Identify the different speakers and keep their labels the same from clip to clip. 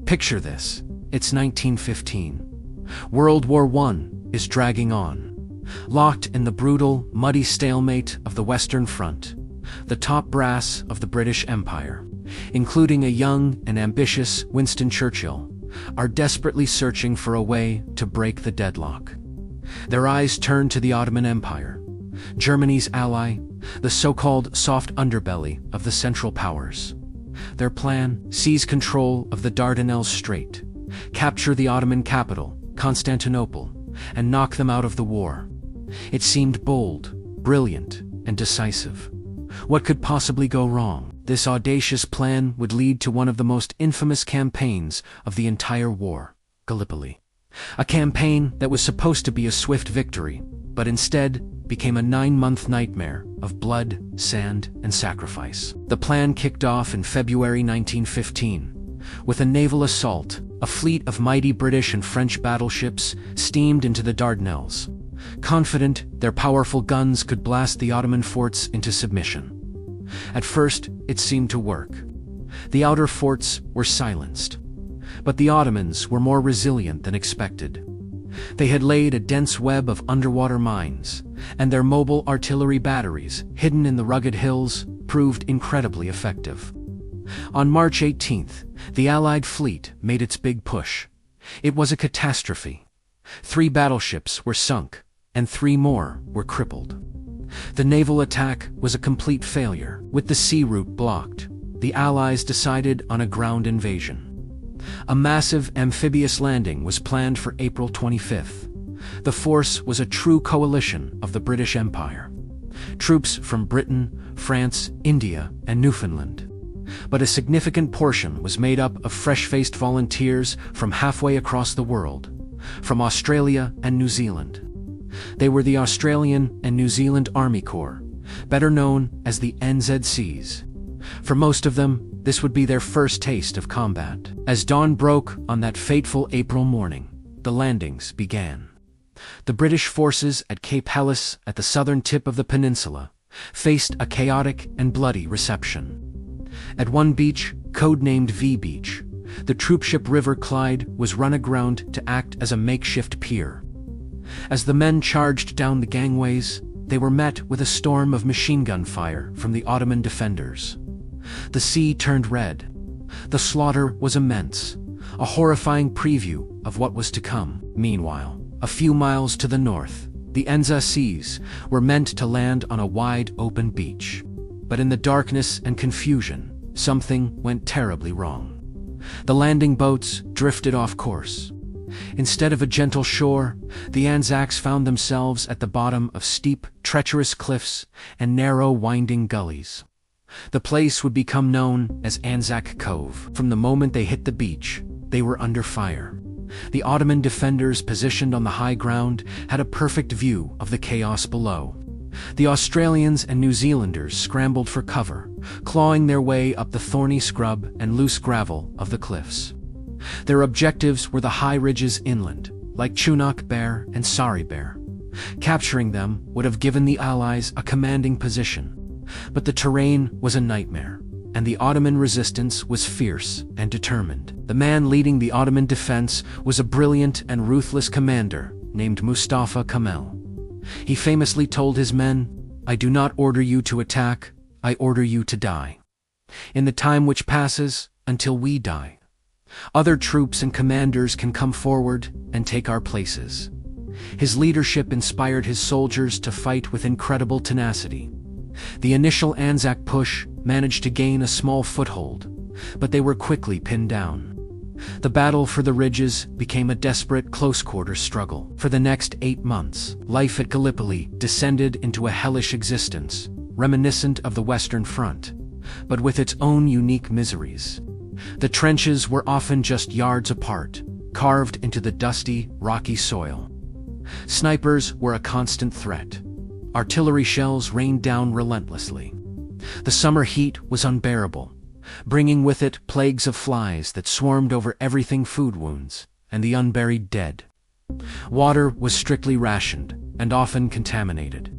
Speaker 1: Picture this. It's 1915. World War I is dragging on. Locked in the brutal, muddy stalemate of the Western Front, the top brass of the British Empire, including a young and ambitious Winston Churchill, are desperately searching for a way to break the deadlock. Their eyes turn to the Ottoman Empire, Germany's ally, the so-called soft underbelly of the Central Powers. Their plan: seize control of the Dardanelles Strait, capture the Ottoman capital, Constantinople, and knock them out of the war. It seemed bold, brilliant, and decisive. What could possibly go wrong? This audacious plan would lead to one of the most infamous campaigns of the entire war, Gallipoli. A campaign that was supposed to be a swift victory, but instead became a 9-month nightmare of blood, sand, and sacrifice. The plan kicked off in February 1915, with a naval assault. A fleet of mighty British and French battleships steamed into the Dardanelles, confident their powerful guns could blast the Ottoman forts into submission. At first, it seemed to work. The outer forts were silenced, but the Ottomans were more resilient than expected. They had laid a dense web of underwater mines, and their mobile artillery batteries, hidden in the rugged hills, proved incredibly effective. On March 18th, the Allied fleet made its big push. It was a catastrophe. 3 battleships were sunk, and 3 more were crippled. The naval attack was a complete failure. With the sea route blocked, the Allies decided on a ground invasion. A massive amphibious landing was planned for April 25th. The force was a true coalition of the British Empire. Troops from Britain, France, India, and Newfoundland. But a significant portion was made up of fresh-faced volunteers from halfway across the world, from Australia and New Zealand. They were the Australian and New Zealand Army Corps, better known as the NZCs. For most of them, this would be their first taste of combat. As dawn broke on that fateful April morning, the landings began. The British forces at Cape Helles, at the southern tip of the peninsula, faced a chaotic and bloody reception. At one beach, codenamed V Beach, the troopship River Clyde was run aground to act as a makeshift pier. As the men charged down the gangways, they were met with a storm of machine gun fire from the Ottoman defenders. The sea turned red. The slaughter was immense, a horrifying preview of what was to come. Meanwhile, a few miles to the north, the NZCs were meant to land on a wide open beach. But in the darkness and confusion, something went terribly wrong. The landing boats drifted off course. Instead of a gentle shore, the Anzacs found themselves at the bottom of steep, treacherous cliffs and narrow, winding gullies. The place would become known as Anzac Cove. From the moment they hit the beach, they were under fire. The Ottoman defenders positioned on the high ground had a perfect view of the chaos below. The Australians and New Zealanders scrambled for cover, clawing their way up the thorny scrub and loose gravel of the cliffs. Their objectives were the high ridges inland, like Chunuk Bair and Sari Bair. Capturing them would have given the Allies a commanding position, but the terrain was a nightmare, and the Ottoman resistance was fierce and determined. The man leading the Ottoman defense was a brilliant and ruthless commander named Mustafa Kemal. He famously told his men, "I do not order you to attack, I order you to die. In the time which passes, until we die, other troops and commanders can come forward and take our places." His leadership inspired his soldiers to fight with incredible tenacity. The initial Anzac push managed to gain a small foothold, but they were quickly pinned down. The battle for the ridges became a desperate close-quarter struggle. For the next 8 months, life at Gallipoli descended into a hellish existence, reminiscent of the Western Front, but with its own unique miseries. The trenches were often just yards apart, carved into the dusty, rocky soil. Snipers were a constant threat. Artillery shells rained down relentlessly. The summer heat was unbearable, bringing with it plagues of flies that swarmed over everything: food wounds and the unburied dead. Water was strictly rationed and often contaminated.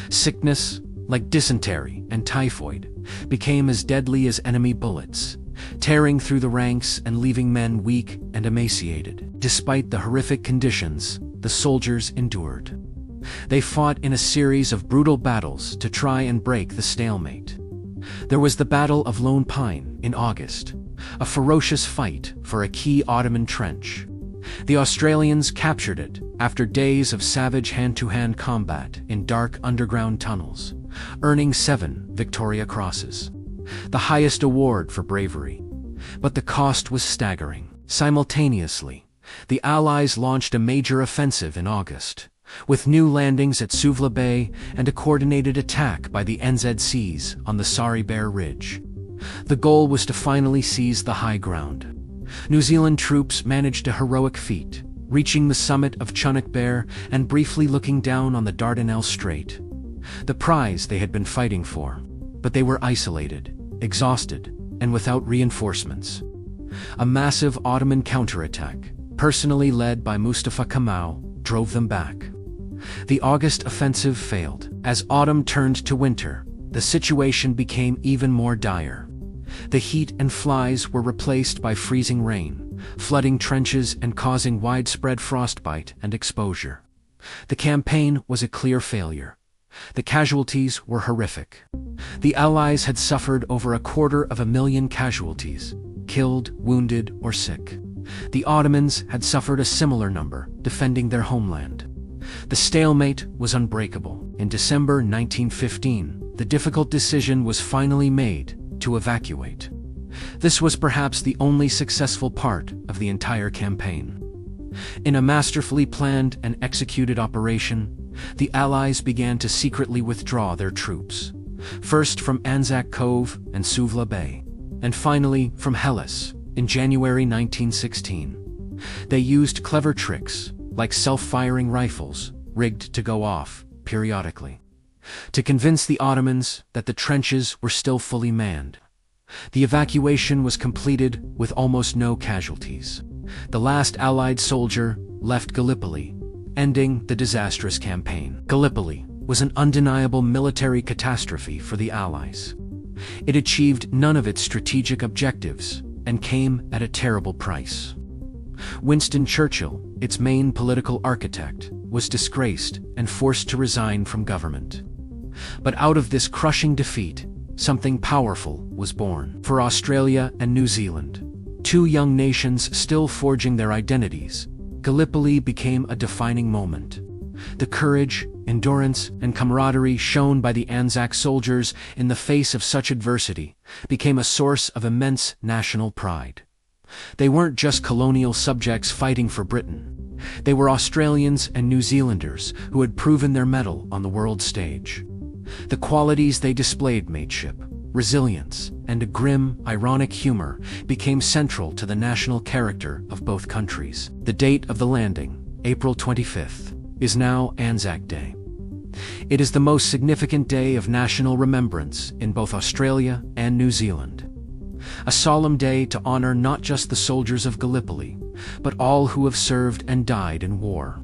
Speaker 1: Sickness, like dysentery and typhoid, became as deadly as enemy bullets, tearing through the ranks and leaving men weak and emaciated. Despite the horrific conditions, the soldiers endured. They fought in a series of brutal battles to try and break the stalemate. There was the Battle of Lone Pine in August, a ferocious fight for a key Ottoman trench. The Australians captured it after days of savage hand-to-hand combat in dark underground tunnels, earning 7 Victoria Crosses, the highest award for bravery. But the cost was staggering. Simultaneously, the Allies launched a major offensive in August, with new landings at Suvla Bay and a coordinated attack by the NZCs on the Sari Bear Ridge. The goal was to finally seize the high ground. New Zealand troops managed a heroic feat, reaching the summit of Chunuk Bair and briefly looking down on the Dardanelles Strait, the prize they had been fighting for. But they were isolated, exhausted, and without reinforcements. A massive Ottoman counterattack, personally led by Mustafa Kemal, drove them back. The August offensive failed. As autumn turned to winter, the situation became even more dire. The heat and flies were replaced by freezing rain, flooding trenches and causing widespread frostbite and exposure. The campaign was a clear failure. The casualties were horrific. The Allies had suffered over 250,000 casualties, killed, wounded, or sick. The Ottomans had suffered a similar number, defending their homeland. The stalemate was unbreakable. In December 1915, the difficult decision was finally made to evacuate. This was perhaps the only successful part of the entire campaign. In a masterfully planned and executed operation, the Allies began to secretly withdraw their troops, first from Anzac Cove and Suvla Bay, and finally from Helles in January 1916. They used clever tricks, like self-firing rifles, rigged to go off periodically, to convince the Ottomans that the trenches were still fully manned. The evacuation was completed with almost no casualties. The last Allied soldier left Gallipoli, ending the disastrous campaign. Gallipoli was an undeniable military catastrophe for the Allies. It achieved none of its strategic objectives and came at a terrible price. Winston Churchill, its main political architect, was disgraced and forced to resign from government. But out of this crushing defeat, something powerful was born. For Australia and New Zealand, two young nations still forging their identities, Gallipoli became a defining moment. The courage, endurance, and camaraderie shown by the Anzac soldiers in the face of such adversity became a source of immense national pride. They weren't just colonial subjects fighting for Britain. They were Australians and New Zealanders who had proven their mettle on the world stage. The qualities they displayed, mateship, resilience, and a grim, ironic humor, became central to the national character of both countries. The date of the landing, April 25th, is now Anzac Day. It is the most significant day of national remembrance in both Australia and New Zealand. A solemn day to honor not just the soldiers of Gallipoli, but all who have served and died in war.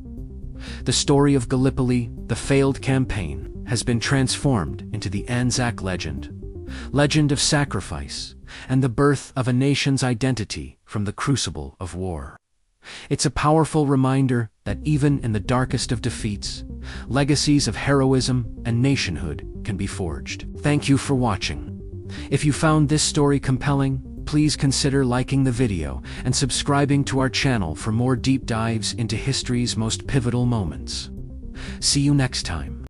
Speaker 1: The story of Gallipoli, the failed campaign, has been transformed into the Anzac legend of sacrifice, and the birth of a nation's identity from the crucible of war. It's a powerful reminder that even in the darkest of defeats, legacies of heroism and nationhood can be forged. Thank you for watching. If you found this story compelling, please consider liking the video and subscribing to our channel for more deep dives into history's most pivotal moments. See you next time.